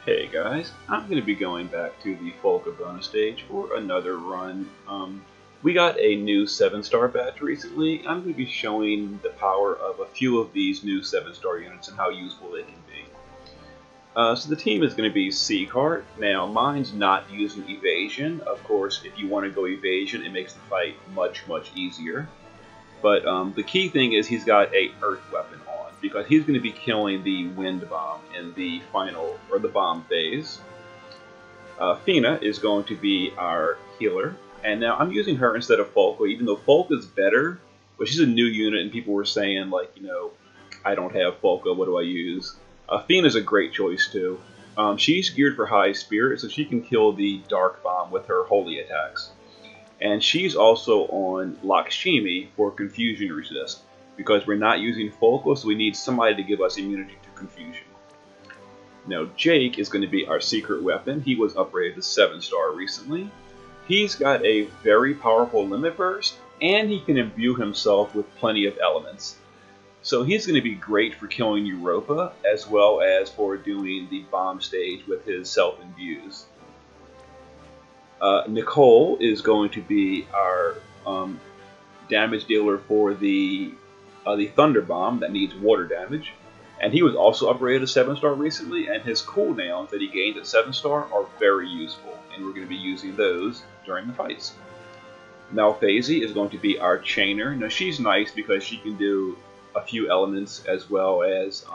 Hey guys, I'm going to be going back to the Folka bonus stage for another run. We got a new 7-star batch recently. I'm going to be showing the power of a few of these new 7-star units and how useful they can be. So the team is going to be C-Cart. Now, mine's not using evasion. Of course, if you want to go evasion, it makes the fight much easier. But the key thing is he's got a earth weapon on, because he's going to be killing the wind bomb in the final, or the bomb phase. Fina is going to be our healer, and now I'm using her instead of Folka, even though Folka's better, but she's a new unit and people were saying, like, you know, I don't have Folka, what do I use? Fina's a great choice too. She's geared for high spirit, so she can kill the dark bomb with her holy attacks. And she's also on Lakshmi for confusion resist, because we're not using Folka, so we need somebody to give us immunity to confusion. Now Jake is going to be our secret weapon. He was upgraded to 7-star recently. He's got a very powerful limit burst, and he can imbue himself with plenty of elements. So he's going to be great for killing Europa, as well as for doing the bomb stage with his self-imbues. Nicole is going to be our damage dealer for the Thunder Bomb that needs water damage. And he was also upgraded to 7-star recently, and his cooldowns that he gained at 7-star are very useful, and we're going to be using those during the fights. Malphasey is going to be our chainer. Now she's nice because she can do a few elements, as well as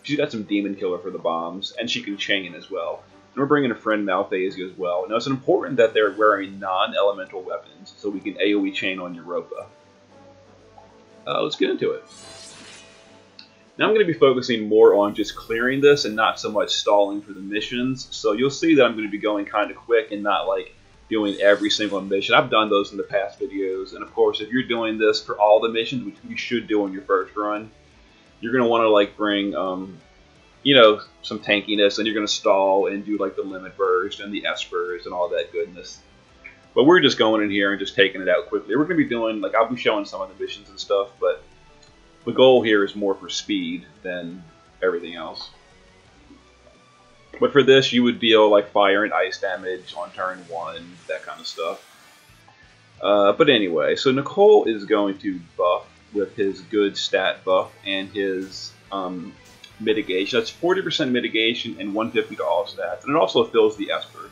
she's got some demon killer for the bombs, and she can chain as well. And we're bringing a friend Malphasey as well. Now it's important that they're wearing non-elemental weapons, so we can AoE chain on Europa. Let's get into it. Now I'm going to be focusing more on just clearing this and not so much stalling for the missions. So you'll see that I'm going to be going kind of quick and not like doing every single mission. I've done those in the past videos, and of course if you're doing this for all the missions, which you should do on your first run, you're going to want to like bring you know, some tankiness, and you're going to stall and do like the limit burst and the espers and all that goodness. But we're just going in here and just taking it out quickly. We're going to be doing, like, I'll be showing some of the missions and stuff, but the goal here is more for speed than everything else. But for this, you would deal like fire and ice damage on turn 1, that kind of stuff. But anyway, so Nicole is going to buff with his good stat buff and his mitigation. That's 40% mitigation and 150 to all stats, and it also fills the Esper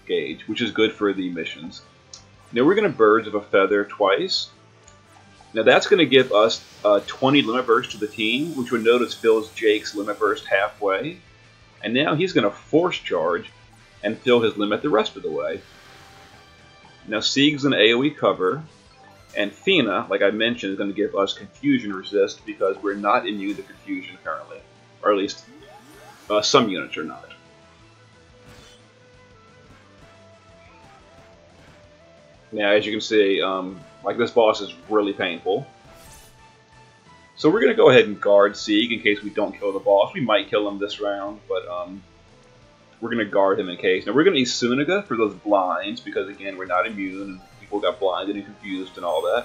gauge, which is good for the missions. Now we're going to Birds of a Feather twice. Now that's going to give us 20 limit burst to the team, which you'll notice fills Jake's limit burst halfway. And now he's going to force charge and fill his limit the rest of the way. Now Sieg's an AoE cover, and Fina, like I mentioned, is going to give us confusion resist because we're not immune to confusion currently. Or at least some units are not. Now, as you can see, like this boss is really painful. So we're going to go ahead and guard Sieg in case we don't kill the boss. We might kill him this round, but we're going to guard him in case. Now we're going to use Suniga for those blinds because, again, we're not immune and people got blinded and confused and all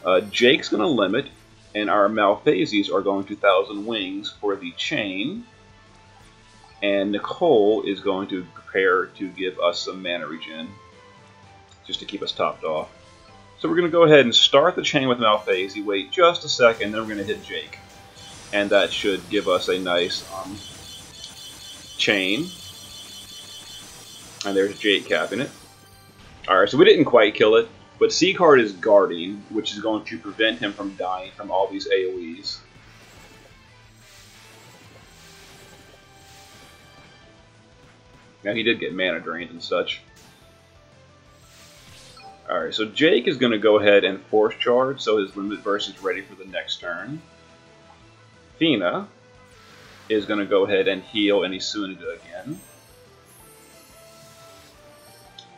that. Jake's going to limit, and our Malphaseys are going to Thousand Wings for the chain. And Nicole is going to prepare to give us some mana regen, just to keep us topped off. So we're going to go ahead and start the chain with Malphasey, wait just a second, then we're going to hit Jake. And that should give us a nice chain. And there's Jake capping it. Alright, so we didn't quite kill it, but C-Card is guarding, which is going to prevent him from dying from all these AoEs. Now he did get mana drained and such. Alright, so Jake is going to go ahead and force charge, so his limit burst is ready for the next turn. Fina is going to go ahead and heal any Suniga again.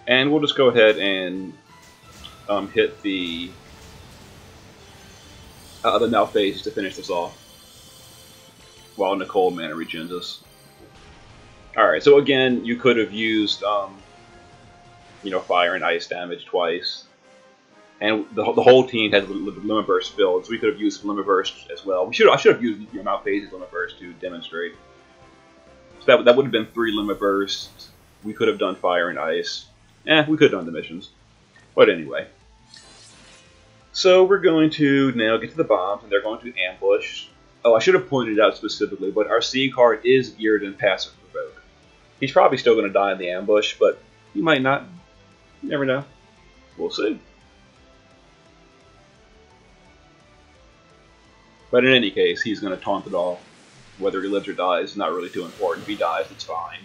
And we'll just go ahead and hit the Malphasey to finish this off, while Nicole mana regens us. Alright, so again, you could have used you know, fire and ice damage twice. And the whole team has limit burst filled, so we could have used limit burst as well. I should have used Malphasey's limit burst to demonstrate. So that would have been 3 limit bursts. We could have done fire and ice. We could have done the missions. But anyway. So we're going to now get to the bombs, and they're going to ambush. Oh, I should have pointed it out specifically, but our C card is geared in passive provoke. He's probably still going to die in the ambush, but he might not. You never know. We'll see. But in any case, he's going to taunt it off. Whether he lives or dies is not really too important. If he dies, it's fine.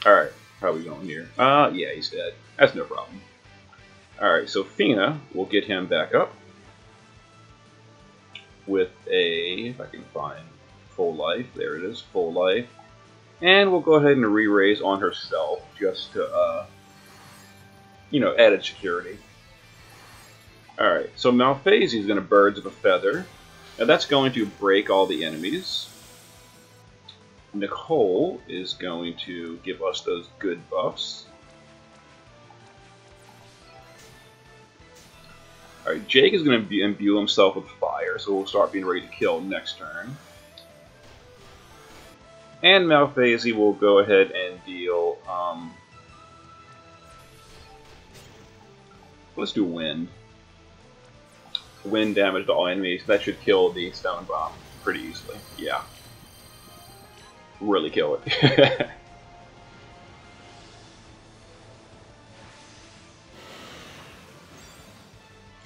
Alright, how are we going here? Yeah, he's dead. That's no problem. Alright, so Fina will get him back up with a, if I can find full life, there it is, full life. And we'll go ahead and re-raise on herself just to, you know, added security. Alright, so Malphase is going to Birds of a Feather. Now that's going to break all the enemies. Nicole is going to give us those good buffs. Alright, Jake is going to imbue himself with fire, so we'll start being ready to kill next turn. And Malphase will go ahead and deal, let's do wind. Wind damage to all enemies. That should kill the stone bomb pretty easily. Yeah. Really kill it.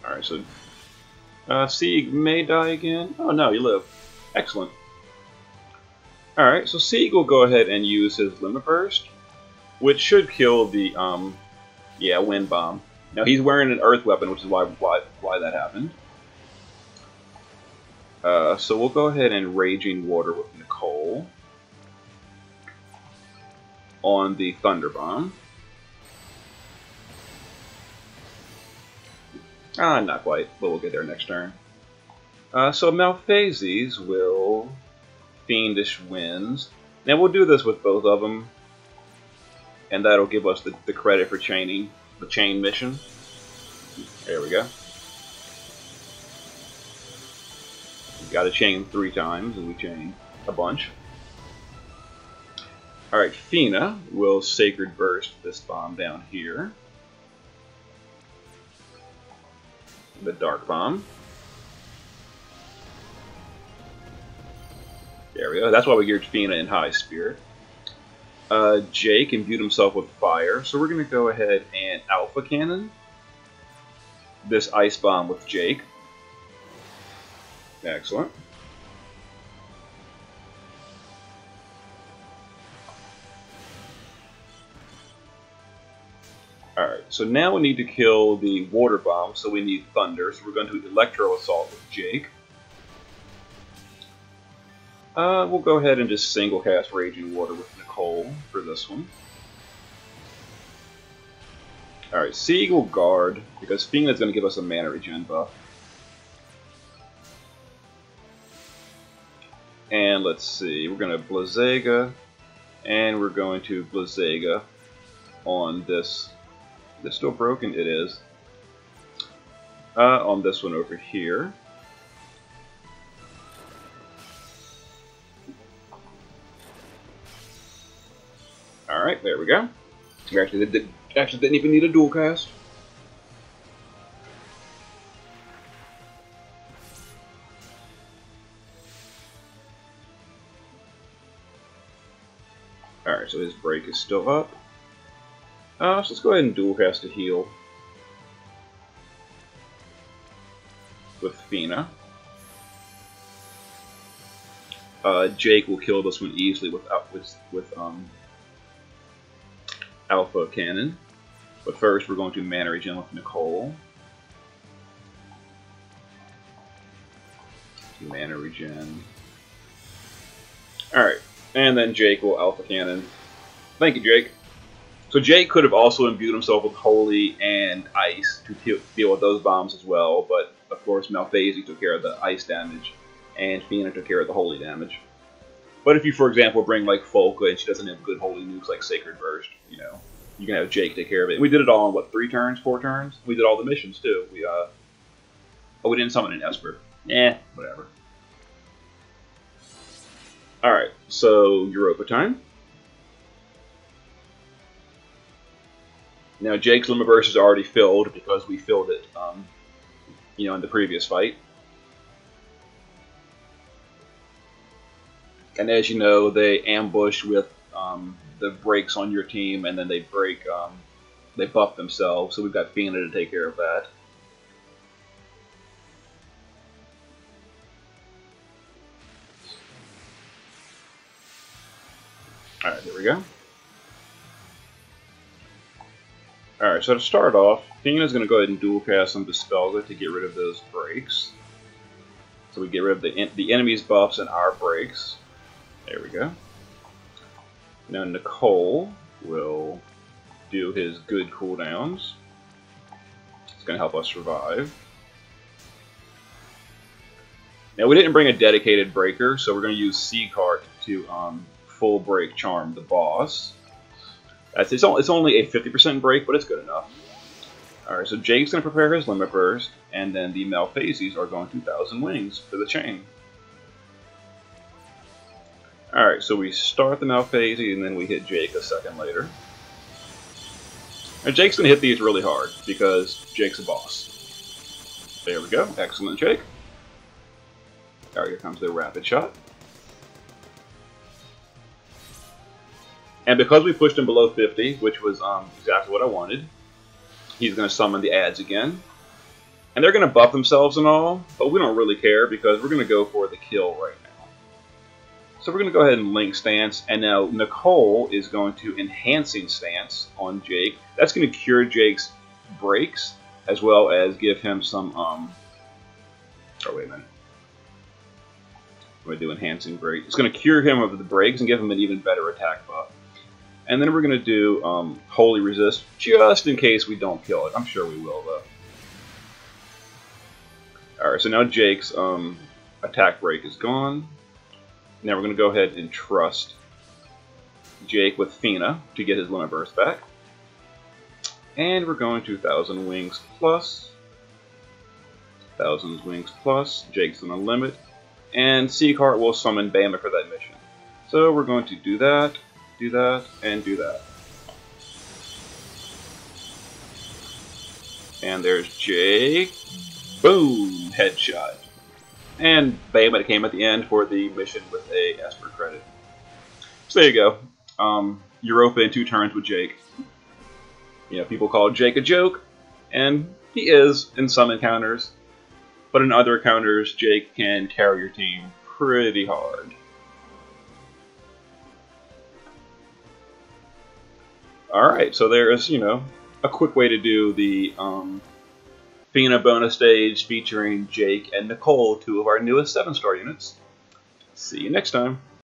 Alright, so Sieg may die again. Oh no, you live. Excellent. Alright, so Sieg will go ahead and use his Limit Burst, which should kill the yeah, Wind Bomb. Now he's wearing an Earth Weapon, which is why that happened. So we'll go ahead and Raging Water with Nicole on the Thunder Bomb. Not quite, but we'll get there next turn. So Malphases will Fiendish Winds. Now we'll do this with both of them, and that'll give us the credit for chaining the chain mission. There we go. We got to chain 3 times, and we chain a bunch. Alright, Fina will Sacred Burst this bomb down here. The Dark Bomb. There we go. That's why we geared Fina in High Spirit. Jake imbued himself with fire, so we're going to go ahead and Alpha Cannon this Ice Bomb with Jake. Excellent. Alright, so now we need to kill the Water Bomb, so we need Thunder, so we're going to Electro Assault with Jake. We'll go ahead and just single cast Raging Water with Nicole for this one. Alright, Sieg will guard, because Fina's going to give us a mana regen buff. And let's see, we're going to Blizzaga, and we're going to Blizzaga on this. Is it still broken? It is. On this one over here. Alright, there we go. We actually didn't even need a dual cast. Alright, so his break is still up. So let's go ahead and dual cast to heal with Fina. Jake will kill this one easily with Alpha Cannon. But first we're going to mana regen with Nicole. Mana regen. Alright, and then Jake will Alpha Cannon. Thank you, Jake. So Jake could have also imbued himself with Holy and Ice to deal with those bombs as well, but of course Malphase took care of the Ice damage, and Fina took care of the Holy damage. But if you, for example, bring like Folka and she doesn't have good Holy nukes like Sacred Burst, you know, you can have Jake take care of it. And we did it all in what, 3 turns, 4 turns? We did all the missions too. We didn't summon an Esper. Whatever. Alright. So, Europa time. Now, Jake's limit burst is already filled because we filled it, in the previous fight. And as you know, they ambush with the breaks on your team, and then they they buff themselves. So we've got Fina to take care of that. Alright, here we go. Alright, so to start off, Fina's going to go ahead and dual cast some Dispelga to get rid of those breaks. So we get rid of the enemy's buffs and our breaks. There we go. Now Nicole will do his good cooldowns. It's going to help us survive. Now we didn't bring a dedicated breaker, so we're going to use C-Cart to full break charm the boss. It's only a 50% break, but it's good enough. Alright, so Jake's going to prepare his limit burst, and then the Malphases are going to 1,000 Wings for the chain. Alright, so we start the Malphase, and then we hit Jake a second later. And Jake's going to hit these really hard, because Jake's a boss. There we go. Excellent, Jake. Alright, here comes the rapid shot. And because we pushed him below 50, which was exactly what I wanted, he's going to summon the ads again. And they're going to buff themselves and all, but we don't really care because we're going to go for the kill right now. So we're going to go ahead and link stance, and now Nicole is going to enhancing stance on Jake. That's going to cure Jake's breaks, as well as give him some, oh wait a minute. I'm going to do enhancing break. It's going to cure him of the breaks and give him an even better attack buff. And then we're going to do Holy Resist, just in case we don't kill it. I'm sure we will, though. Alright, so now Jake's attack break is gone. Now we're going to go ahead and trust Jake with Fina to get his limit burst back. And we're going to 1,000 Wings plus. 1,000 Wings plus. Jake's on a limit. And C-Cart will summon Bama for that mission. So we're going to do that, and do that. And there's Jake. Boom! Headshot. And Bama came at the end for the mission with a Esper credit. So there you go. Europa in 2 turns with Jake. You know, people call Jake a joke, and he is in some encounters. But in other encounters, Jake can carry your team pretty hard. Alright, so there's, a quick way to do the Fina bonus stage featuring Jake and Nicole, 2 of our newest 7-star units. See you next time.